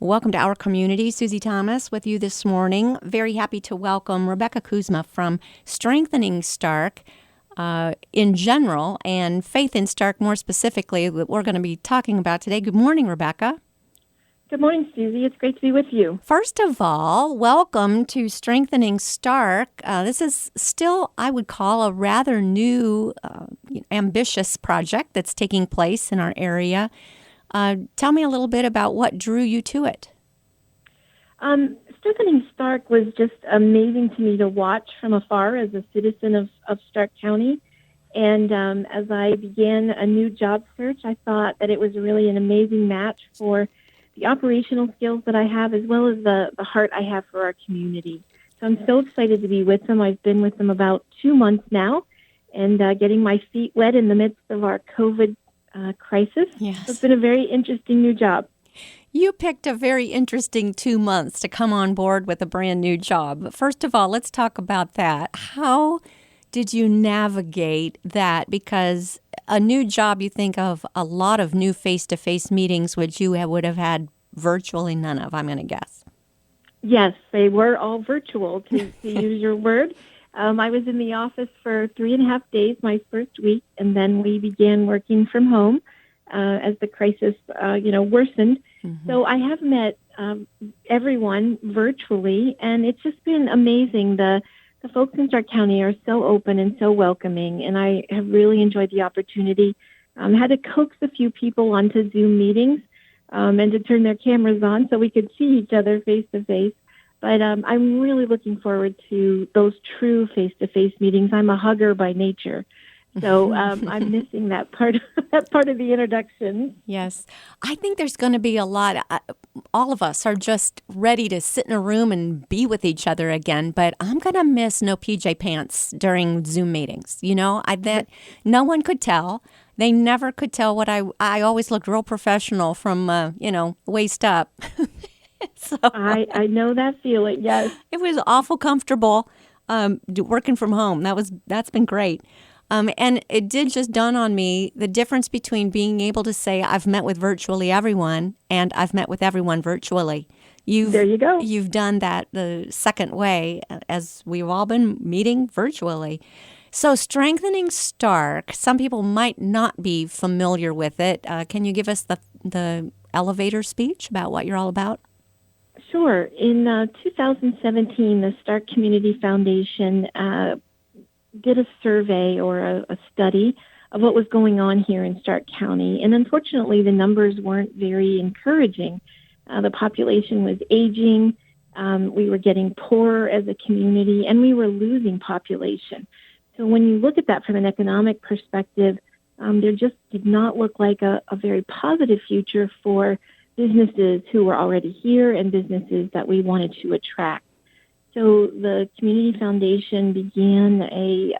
Welcome to our community. Susie Thomas with you this morning. Very happy to welcome Rebecca Kuzma from Strengthening Stark in general and Faith in Stark more specifically that we're going to be talking about today. Good morning, Rebecca. Good morning, Susie. It's great to be with you. First of all, welcome to Strengthening Stark. This is still, I would call, a rather new, ambitious project that's taking place in our area. Tell me a little bit about what drew you to it. Strengthening Stark was just amazing to me to watch from afar as a citizen of Stark County. And as I began a new job search, I thought that it was really an amazing match for the operational skills that I have as well as the heart I have for our community. So I'm so excited to be with them. I've been with them about 2 months now and getting my feet wet in the midst of our COVID crisis. Yes. So it's been a very interesting new job. You picked a very interesting 2 months to come on board with a brand new job. But first of all, let's talk about that. How did you navigate that? Because a new job, you think of a lot of new face-to-face meetings, which you would have had virtually none of, I'm going to guess. Yes, they were all virtual, to use your word. I was in the office for 3.5 days my first week, and then we began working from home as the crisis, worsened. Mm-hmm. So I have met everyone virtually, and it's just been amazing. The folks in Stark County are so open and so welcoming, and I have really enjoyed the opportunity. Had to coax a few people onto Zoom meetings and to turn their cameras on so we could see each other face to face. But I'm really looking forward to those true face-to-face meetings. I'm a hugger by nature, so I'm missing that part of the introduction. Yes, I think there's going to be a lot. All of us are just ready to sit in a room and be with each other again. But I'm going to miss no PJ pants during Zoom meetings. That no one could tell. They never could tell what I always looked real professional from waist up. So I know that feeling. Yes, it was awful comfortable working from home. That's been great, and it did just dawn on me the difference between being able to say I've met with virtually everyone and I've met with everyone virtually. There you go. You've done that the second way, as we've all been meeting virtually. So Strengthening Stark, some people might not be familiar with it. Can you give us the elevator speech about what you're all about? Sure. In 2017, the Stark Community Foundation did a survey or a study of what was going on here in Stark County. And unfortunately, the numbers weren't very encouraging. The population was aging. We were getting poorer as a community, and we were losing population. So when you look at that from an economic perspective, there just did not look like a very positive future for businesses who were already here and businesses that we wanted to attract. So the Community Foundation began a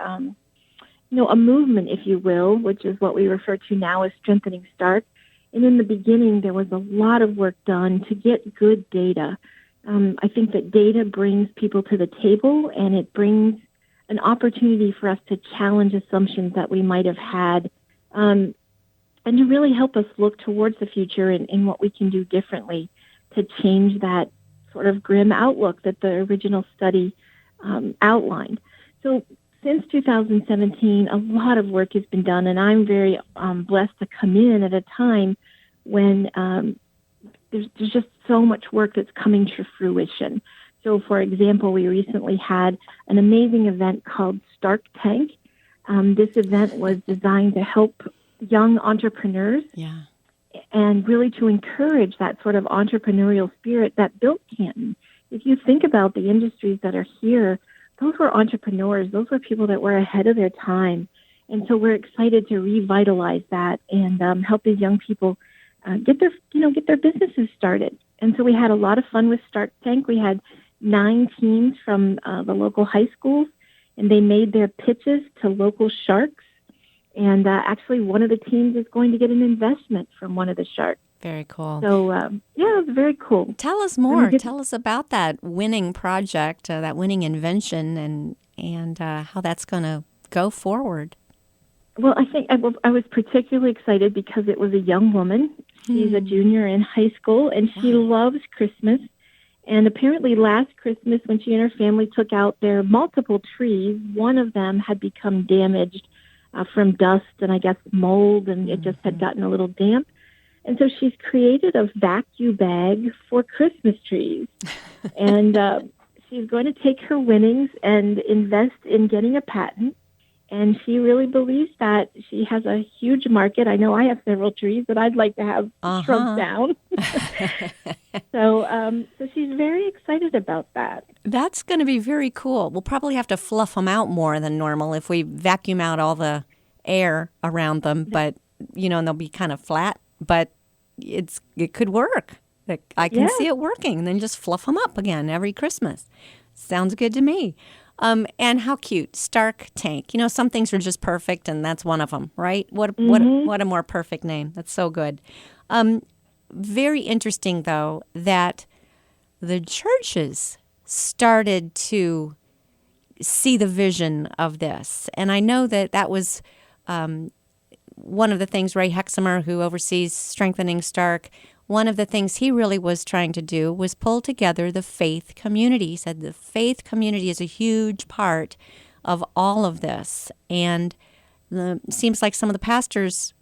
movement, if you will, which is what we refer to now as Strengthening Stark. And in the beginning, there was a lot of work done to get good data. I think that data brings people to the table, and it brings an opportunity for us to challenge assumptions that we might have had, and to really help us look towards the future and what we can do differently to change that sort of grim outlook that the original study outlined. So since 2017, a lot of work has been done, and I'm very blessed to come in at a time when there's just so much work that's coming to fruition. So, for example, we recently had an amazing event called Stark Tank. This event was designed to help young entrepreneurs and really to encourage that sort of entrepreneurial spirit that built Canton. If you think about the industries that are here, those were entrepreneurs. Those were people that were ahead of their time. And so we're excited to revitalize that and help these young people get their businesses started. And so we had a lot of fun with Stark Tank. We had 9 teams from the local high schools, and they made their pitches to local sharks. And actually, one of the teams is going to get an investment from one of the sharks. Very cool. So, it's very cool. Tell us more. Tell us about that winning project, that winning invention, and how that's going to go forward. Well, I think I was particularly excited because it was a young woman. She's a junior in high school, and she loves Christmas. And apparently last Christmas, when she and her family took out their multiple trees, one of them had become damaged from dust and I guess mold, and it just had gotten a little damp. And so she's created a vacuum bag for Christmas trees. And she's going to take her winnings and invest in getting a patent. And she really believes that she has a huge market. I know I have several trees that I'd like to have shrunk down. So she's very excited about that. That's going to be very cool. We'll probably have to fluff them out more than normal if we vacuum out all the air around them. But, and they'll be kind of flat. But it could work. I can see it working. And then just fluff them up again every Christmas. Sounds good to me. And how cute, Stark Tank. Some things are just perfect, and that's one of them, right? What a more perfect name. That's so good. Very interesting, though, that the churches started to see the vision of this. And I know that was one of the things Ray Hexamer, who oversees Strengthening Stark, one of the things he really was trying to do was pull together the faith community. He said the faith community is a huge part of all of this. And it seems like some of the pastors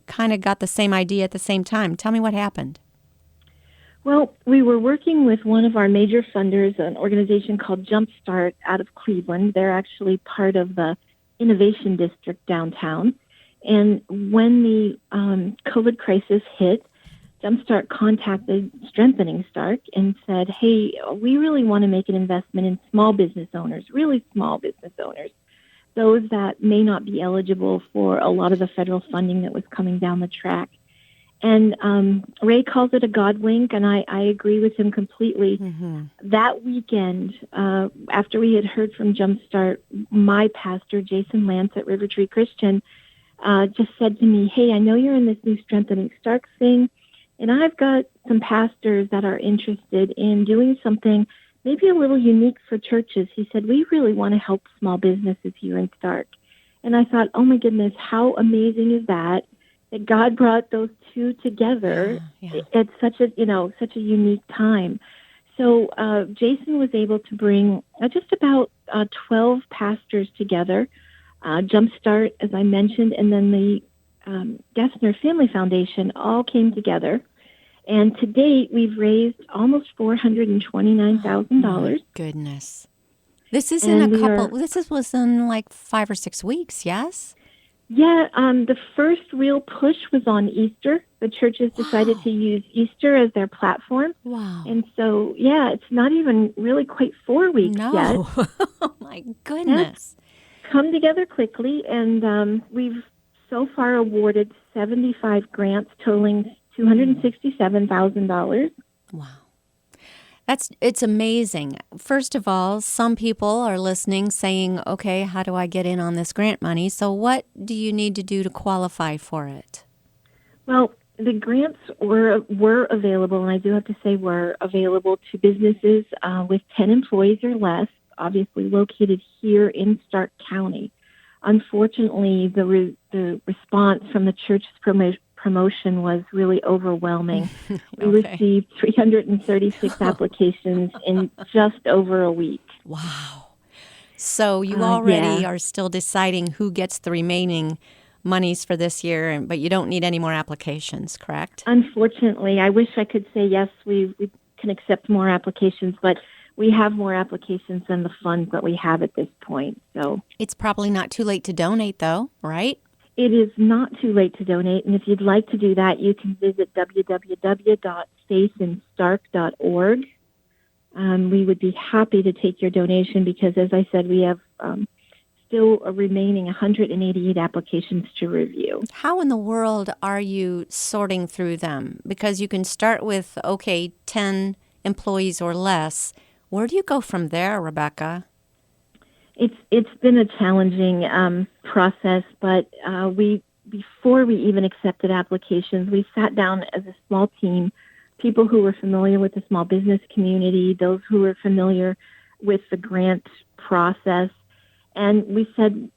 kind of got the same idea at the same time. Tell me what happened. Well, we were working with one of our major funders, an organization called Jumpstart out of Cleveland. They're actually part of the Innovation District downtown. And when the COVID crisis hit, Jumpstart contacted Strengthening Stark and said, hey, we really want to make an investment in small business owners, really small business owners, those that may not be eligible for a lot of the federal funding that was coming down the track. And Ray calls it a God wink, and I agree with him completely. That weekend, after we had heard from Jumpstart, my pastor, Jason Lance at River Tree Christian, just said to me, hey, I know you're in this new Strengthening Stark thing, and I've got some pastors that are interested in doing something maybe a little unique for churches. He said, we really want to help small businesses here in Stark. And I thought, oh my goodness, how amazing is that God brought those two together at such a unique time. So Jason was able to bring just about 12 pastors together, Jumpstart, as I mentioned, and then the Gessner Family Foundation all came together. And to date, we've raised almost $429,000. Goodness. This is in this was in like 5 or 6 weeks, yes? Yeah, the first real push was on Easter. The churches decided to use Easter as their platform. Wow. And so, it's not even really quite 4 weeks yet. Oh, my goodness. It's come together quickly, and we've so far awarded 75 grants totaling $267,000. Wow. It's amazing. First of all, some people are listening saying, okay, how do I get in on this grant money? So what do you need to do to qualify for it? Well, the grants were available, and I do have to say were available to businesses with 10 employees or less, obviously located here in Stark County. Unfortunately, the response from the church's promotion was really overwhelming. We received 336 applications in just over a week. Wow. So you already are still deciding who gets the remaining monies for this year, but you don't need any more applications, correct? Unfortunately, I wish I could say yes, we can accept more applications, but we have more applications than the funds that we have at this point. So it's probably not too late to donate, though, right? It is not too late to donate, and if you'd like to do that, you can visit www.faithinstark.org. We would be happy to take your donation because, as I said, we have still remaining 188 applications to review. How in the world are you sorting through them? Because you can start with, 10 employees or less. Where do you go from there, Rebecca? It's been a challenging process, but before we even accepted applications, we sat down as a small team, people who were familiar with the small business community, those who were familiar with the grant process, and we said,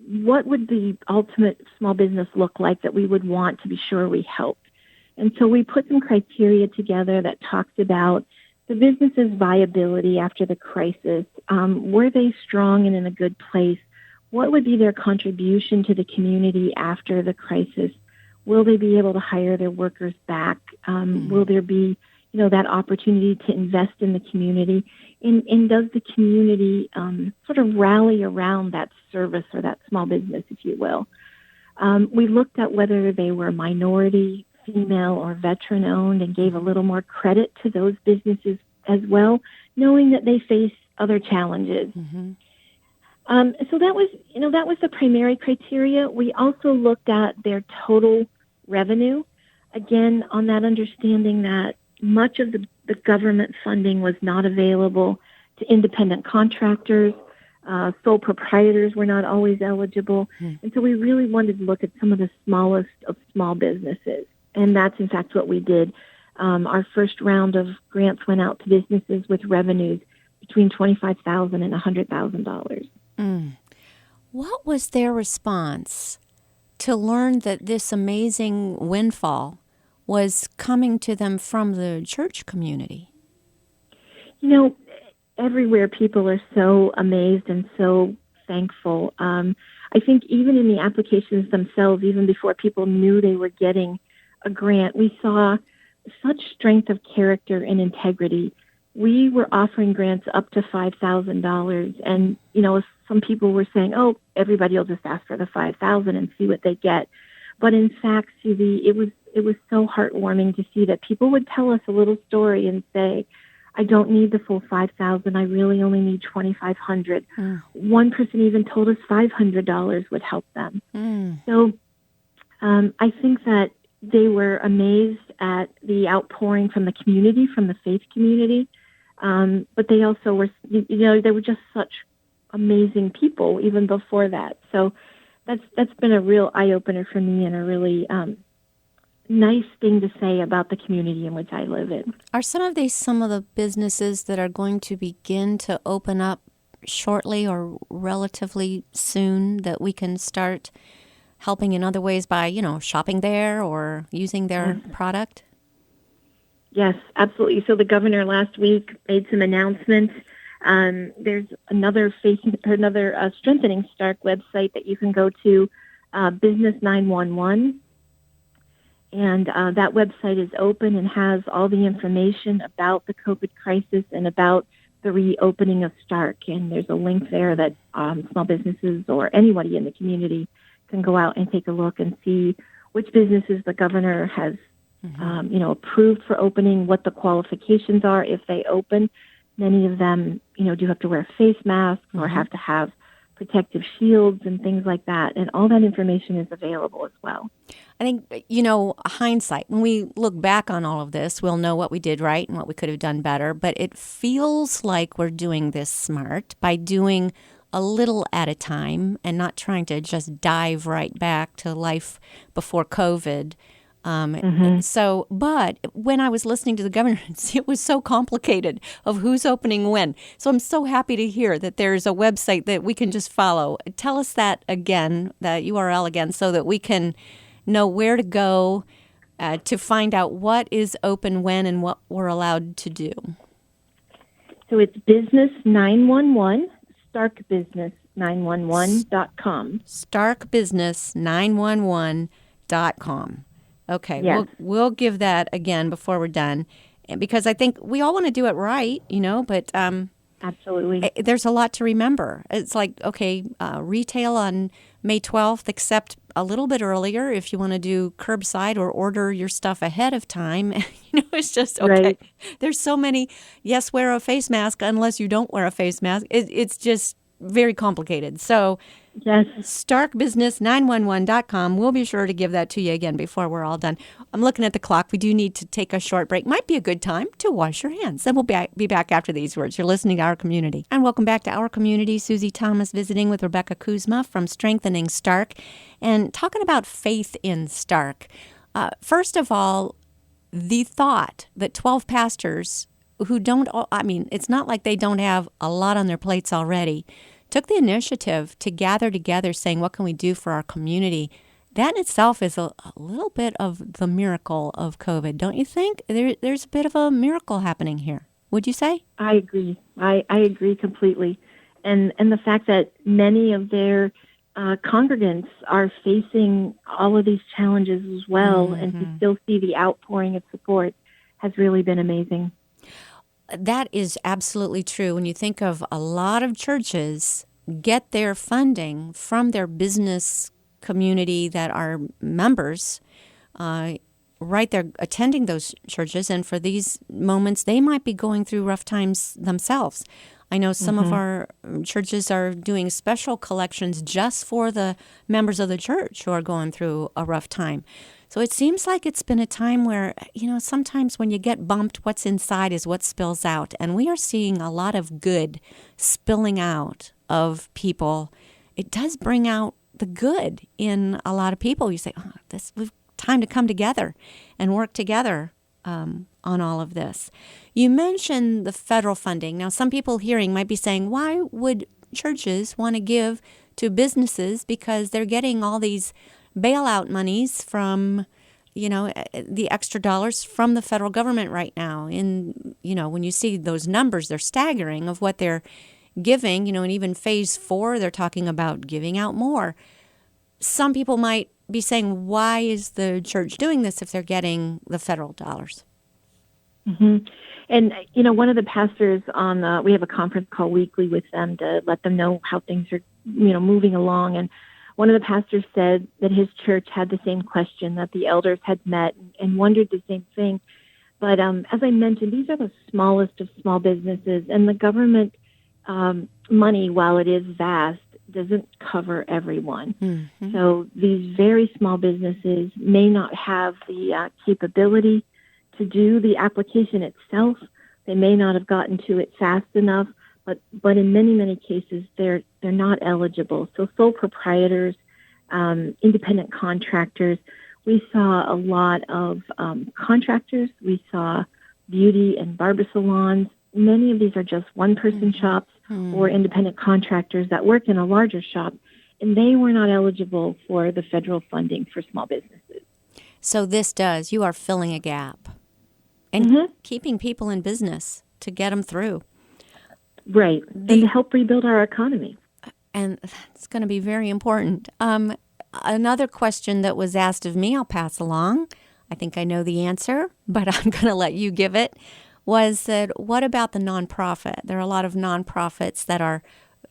what would the ultimate small business look like that we would want to be sure we helped? And so we put some criteria together that talked about the business's viability after the crisis. Were they strong and in a good place? What would be their contribution to the community after the crisis? Will they be able to hire their workers back? Will there be, that opportunity to invest in the community? And does the community sort of rally around that service or that small business, if you will? We looked at whether they were minority, female, or veteran-owned and gave a little more credit to those businesses as well, knowing that they face other challenges. Mm-hmm. So that was the primary criteria. We also looked at their total revenue, again, on that understanding that much of the government funding was not available to independent contractors. Sole proprietors were not always eligible. And so we really wanted to look at some of the smallest of small businesses. And that's, in fact, what we did. Our first round of grants went out to businesses with revenues between $25,000 and $100,000. What was their response to learn that this amazing windfall was coming to them from the church community? Everywhere people are so amazed and so thankful. I think even in the applications themselves, even before people knew they were getting a grant, we saw such strength of character and integrity. We were offering grants up to $5,000, and some people were saying, "Oh, everybody will just ask for the $5,000 and see what they get." But in fact, Susie, it was so heartwarming to see that people would tell us a little story and say, "I don't need the full $5,000. I really only need $2,500." One person even told us $500 would help them. So I think that they were amazed at the outpouring from the community, from the faith community. But they also were, they were just such amazing people even before that. So that's been a real eye-opener for me and a really nice thing to say about the community in which I live in. Are some of the businesses that are going to begin to open up shortly or relatively soon that we can start helping in other ways by, shopping there or using their product? Yes, absolutely. So the governor last week made some announcements. There's another Strengthening Stark website that you can go to, Business 911. And that website is open and has all the information about the COVID crisis and about the reopening of Stark. And there's a link there that small businesses or anybody in the community can go out and take a look and see which businesses the governor has approved for opening, what the qualifications are if they open. Many of them, do have to wear face masks or have to have protective shields and things like that. And all that information is available as well. I think, hindsight, when we look back on all of this, we'll know what we did right and what we could have done better. But it feels like we're doing this smart by doing a little at a time and not trying to just dive right back to life before COVID. But when I was listening to the governor, it was so complicated of who's opening when. So I'm so happy to hear that there's a website that we can just follow. Tell us that again, that URL again, so that we can know where to go to find out what is open when and what we're allowed to do. So it's Business 911, StarkBusiness911.com. StarkBusiness911.com. Okay, yes. We'll give that again before we're done, because I think we all want to do it right, but absolutely, there's a lot to remember. It's like, retail on May 12th, except a little bit earlier if you want to do curbside or order your stuff ahead of time. It's just, okay. Right. There's so many, yes, wear a face mask unless you don't wear a face mask. It's just very complicated. So yes, StarkBusiness911.com. We'll be sure to give that to you again before we're all done. I'm looking at the clock. We do need to take a short break. Might be a good time to wash your hands. Then we'll be back after these words. You're listening to Our Community. And welcome back to Our Community. Susie Thomas visiting with Rebecca Kuzma from Strengthening Stark and talking about faith in Stark. First of all, the thought that 12 pastors who don't, it's not like they don't have a lot on their plates already, took the initiative to gather together saying, what can we do for our community? That in itself is a little bit of the miracle of COVID, don't you think? There's a bit of a miracle happening here. Would you say? I agree. I agree completely. And the fact that many of their congregants are facing all of these challenges as well, and to still see the outpouring of support has really been amazing. That is absolutely true. When you think of a lot of churches get their funding from their business community that are members, right, they're attending those churches, and for these moments, they might be going through rough times themselves. I know some of our churches are doing special collections just for the members of the church who are going through a rough time. So it seems like it's been a time where, sometimes when you get bumped, what's inside is what spills out. And we are seeing a lot of good spilling out of people. It does bring out the good in a lot of people. You say, we've time to come together and work together on all of this. You mentioned the federal funding. Now, some people hearing might be saying, why would churches want to give to businesses because they're getting all these bailout monies from, the extra dollars from the federal government right now? And, when you see those numbers, they're staggering of what they're giving, and even phase 4, they're talking about giving out more. Some people might be saying, why is the church doing this if they're getting the federal dollars? Mm-hmm. And, one of the pastors we have a conference call weekly with them to let them know how things are, moving along. And one of the pastors said that his church had the same question, that the elders had met and wondered the same thing. But as I mentioned, these are the smallest of small businesses, and the government money, while it is vast, doesn't cover everyone. Mm-hmm. So these very small businesses may not have the capability to do the application itself. They may not have gotten to it fast enough, but in many, many cases, they're not eligible. So sole proprietors, independent contractors, we saw a lot of contractors. We saw beauty and barber salons. Many of these are just one-person shops or independent contractors that work in a larger shop, and they were not eligible for the federal funding for small businesses. So you are filling a gap and keeping people in business to get them through. Right, and to help rebuild our economy. And it's going to be very important. Another question that was asked of me, I'll pass along. I think I know the answer, but I'm going to let you give it. Was that what about the nonprofit? There are a lot of nonprofits that are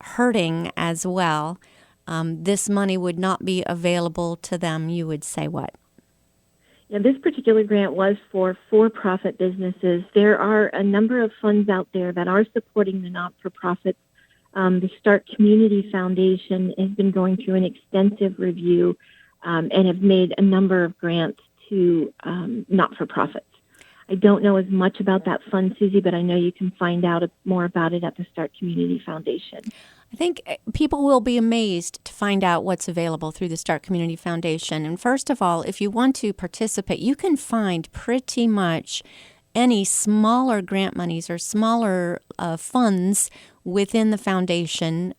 hurting as well. This money would not be available to them. You would say what? Yeah, this particular grant was for-profit businesses. There are a number of funds out there that are supporting the not-for-profits. The Start Community Foundation has been going through an extensive review and have made a number of grants to not-for-profits. I don't know as much about that fund, Susie, but I know you can find out more about it at the Start Community Foundation. I think people will be amazed to find out what's available through the Start Community Foundation. And first of all, if you want to participate, you can find pretty much any smaller grant monies or smaller funds within the foundation.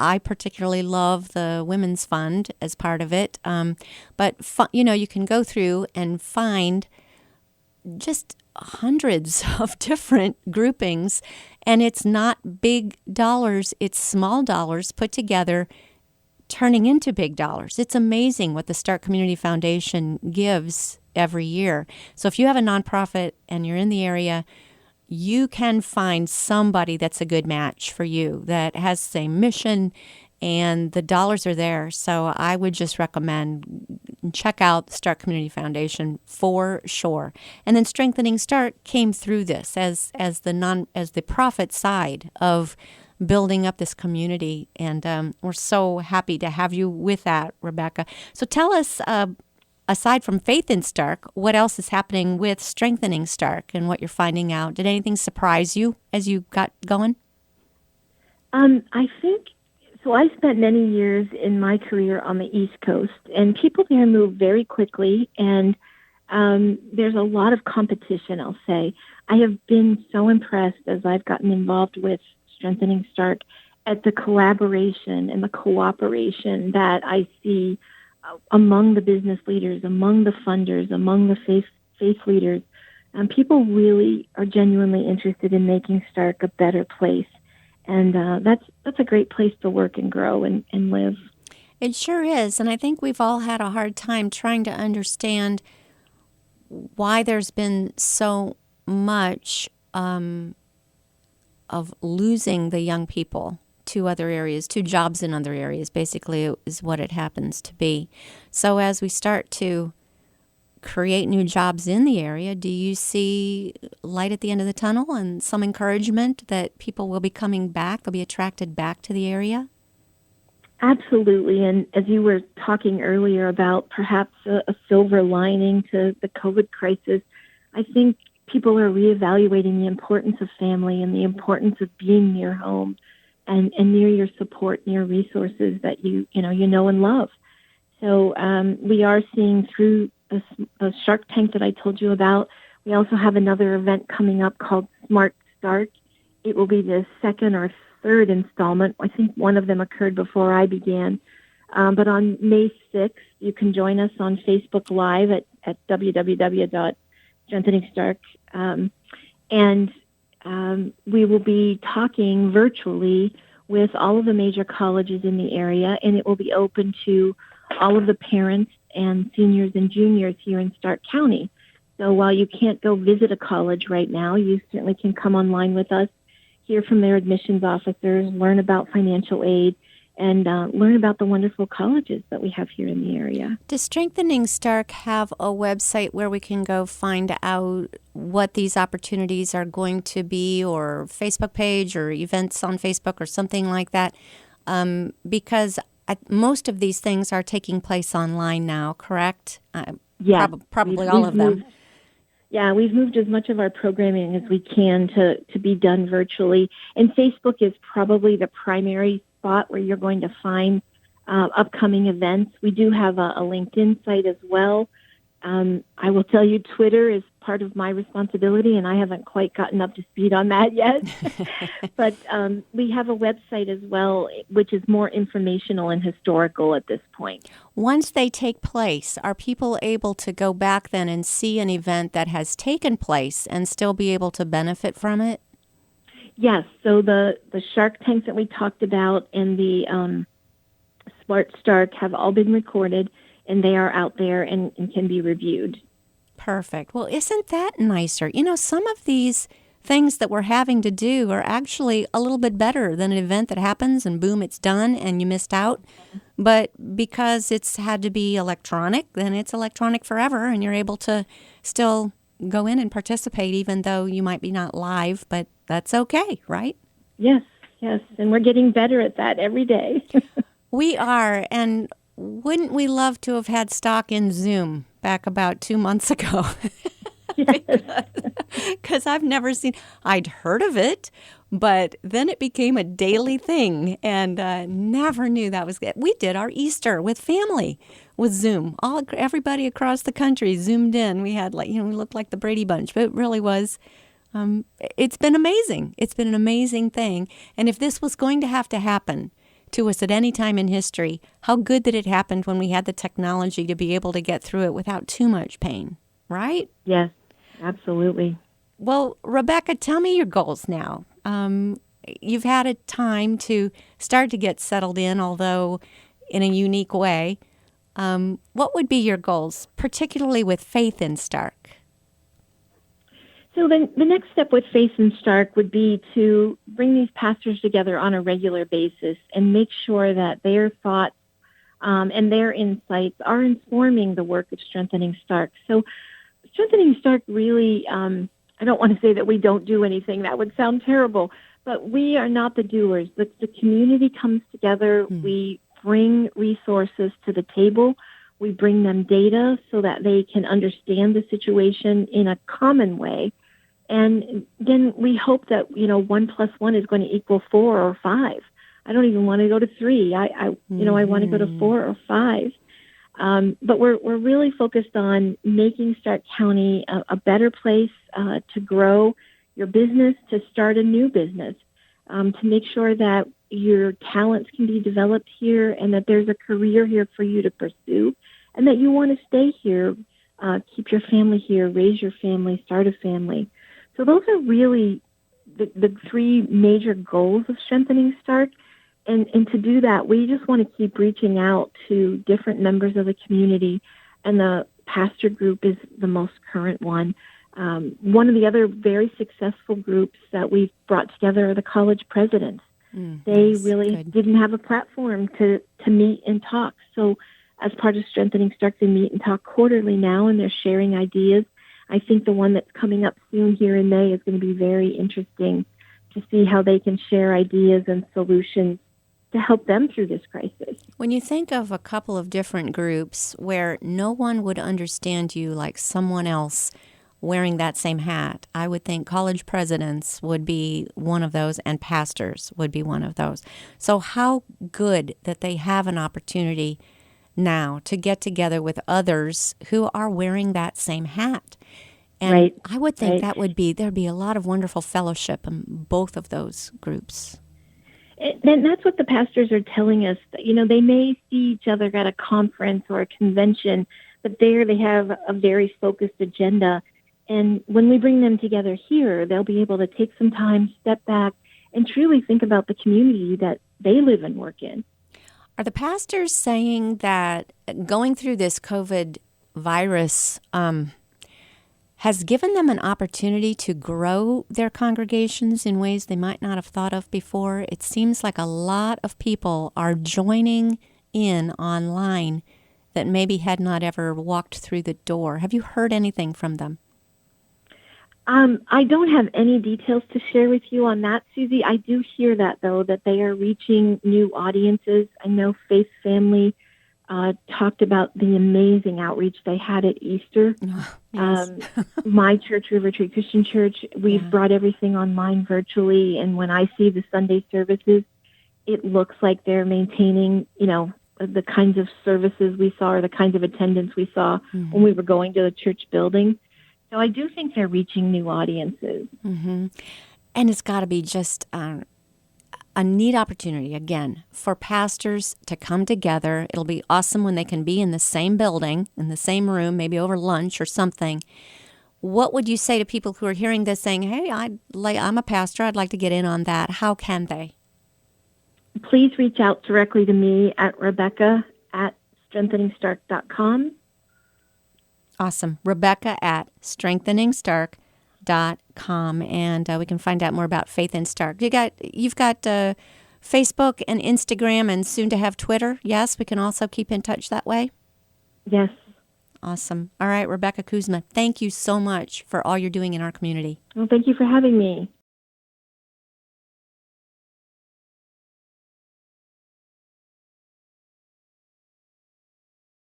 I particularly love the Women's Fund as part of it. But you can go through and find just hundreds of different groupings, and it's not big dollars, it's small dollars put together, turning into big dollars. It's amazing what the Start Community Foundation gives every year. So if you have a nonprofit and you're in the area, you can find somebody that's a good match for you that has the same mission, and the dollars are there. So I would just recommend check out the Start Community Foundation for sure. And then Strengthening Start came through this as the profit side of building up this community, and we're so happy to have you with that, Rebecca. So tell us, aside from Faith in Stark, what else is happening with Strengthening Stark and what you're finding out? Did anything surprise you as you got going? I think so. I spent many years in my career on the East Coast, and people there move very quickly, and there's a lot of competition, I'll say. I have been so impressed as I've gotten involved with Strengthening Stark at the collaboration and the cooperation that I see among the business leaders, among the funders, among the faith leaders. People really are genuinely interested in making Stark a better place. And that's a great place to work and grow and live. It sure is. And I think we've all had a hard time trying to understand why there's been so much of losing the young people to other areas, to jobs in other areas, basically is what it happens to be. So as we start to create new jobs in the area, do you see light at the end of the tunnel and some encouragement that people will be coming back, they'll be attracted back to the area? Absolutely. And as you were talking earlier about perhaps a silver lining to the COVID crisis, I think people are reevaluating the importance of family and the importance of being near home and near your support, near resources that you know and love. So we are seeing through the Shark Tank that I told you about. We also have another event coming up called Smart Start. It will be the second or third installment. I think one of them occurred before I began. But on May 6th, you can join us on Facebook Live at www.strengtheningstark. And we will be talking virtually with all of the major colleges in the area, and it will be open to all of the parents and seniors and juniors here in Stark County. So while you can't go visit a college right now, you certainly can come online with us, hear from their admissions officers, learn about financial aid, and learn about the wonderful colleges that we have here in the area. Does Strengthening Stark have a website where we can go find out what these opportunities are going to be, or Facebook page or events on Facebook or something like that? Because most of these things are taking place online now, correct? Yeah. Probably all of them. Yeah, we've moved as much of our programming as we can to be done virtually. And Facebook is probably the primary spot where you're going to find upcoming events. We do have a LinkedIn site as well. I will tell you, Twitter is part of my responsibility, and I haven't quite gotten up to speed on that yet. But we have a website as well, which is more informational and historical at this point. Once they take place, are people able to go back then and see an event that has taken place and still be able to benefit from it? Yes. So the Shark Tanks that we talked about and the Smart Stark have all been recorded, and they are out there and can be reviewed. Perfect. Well, isn't that nicer? You know, some of these things that we're having to do are actually a little bit better than an event that happens and boom, it's done and you missed out. But because it's had to be electronic, then it's electronic forever, and you're able to still go in and participate even though you might be not live, but that's okay, right? Yes. And we're getting better at that every day. We are. And wouldn't we love to have had stock in Zoom back about 2 months ago? Because I've never seen, I'd heard of it, but then it became a daily thing, and never knew that was good. We did our Easter with family with Zoom. Everybody across the country zoomed in. We had we looked like the Brady Bunch, but it really was. It's been amazing. It's been an amazing thing. And if this was going to have to happen to us at any time in history, how good that it happened when we had the technology to be able to get through it without too much pain, right? Yes, absolutely. Well, Rebecca, tell me your goals now. You've had a time to start to get settled in, although in a unique way. What would be your goals, particularly with Faith in Stark? So the next step with Faith in Stark would be to bring these pastors together on a regular basis and make sure that their thoughts and their insights are informing the work of Strengthening Stark. So Strengthening Stark really, I don't want to say that we don't do anything. That would sound terrible. But we are not the doers. The community comes together. We bring resources to the table. We bring them data so that they can understand the situation in a common way. And then we hope that, 1 + 1 is going to equal 4 or 5. I don't even want to go to 3. I want to go to 4 or 5. But we're really focused on making Stark County a better place to grow your business, to start a new business, to make sure that your talents can be developed here and that there's a career here for you to pursue and that you want to stay here, keep your family here, raise your family, start a family. So those are really the three major goals of Strengthening Stark. And to do that, we just want to keep reaching out to different members of the community, and the pastor group is the most current one. One of the other very successful groups that we've brought together are the college presidents. They really didn't have a platform to meet and talk. So as part of Strengthening Stark, they meet and talk quarterly now, and they're sharing ideas. I think the one that's coming up soon here in May is going to be very interesting to see how they can share ideas and solutions to help them through this crisis. When you think of a couple of different groups where no one would understand you like someone else wearing that same hat, I would think college presidents would be one of those and pastors would be one of those. So how good that they have an opportunity now to get together with others who are wearing that same hat. And I would think there'd be a lot of wonderful fellowship in both of those groups. And that's what the pastors are telling us. You know, they may see each other at a conference or a convention, but there they have a very focused agenda. And when we bring them together here, they'll be able to take some time, step back, and truly think about the community that they live and work in. Are the pastors saying that going through this COVID virus has given them an opportunity to grow their congregations in ways they might not have thought of before? It seems like a lot of people are joining in online that maybe had not ever walked through the door. Have you heard anything from them? I don't have any details to share with you on that, Susie. I do hear that, though, that they are reaching new audiences. I know Faith Family talked about the amazing outreach they had at Easter. Oh, yes. My church, River Tree Christian Church, we've brought everything online virtually, and when I see the Sunday services, it looks like they're maintaining, you know, the kinds of services we saw or the kinds of attendance we saw when we were going to the church building. So I do think they're reaching new audiences. Mm-hmm. And it's got to be just a neat opportunity, again, for pastors to come together. It'll be awesome when they can be in the same building, in the same room, maybe over lunch or something. What would you say to people who are hearing this saying, hey, I'm a pastor, I'd like to get in on that? How can they? Please reach out directly to me at Rebecca@strengtheningstark.com. Awesome. Rebecca at strengtheningstark.com, and we can find out more about Faith in Stark. You've got Facebook and Instagram and soon to have Twitter. Yes, we can also keep in touch that way? Yes. Awesome. All right, Rebecca Kuzma, thank you so much for all you're doing in our community. Well, thank you for having me.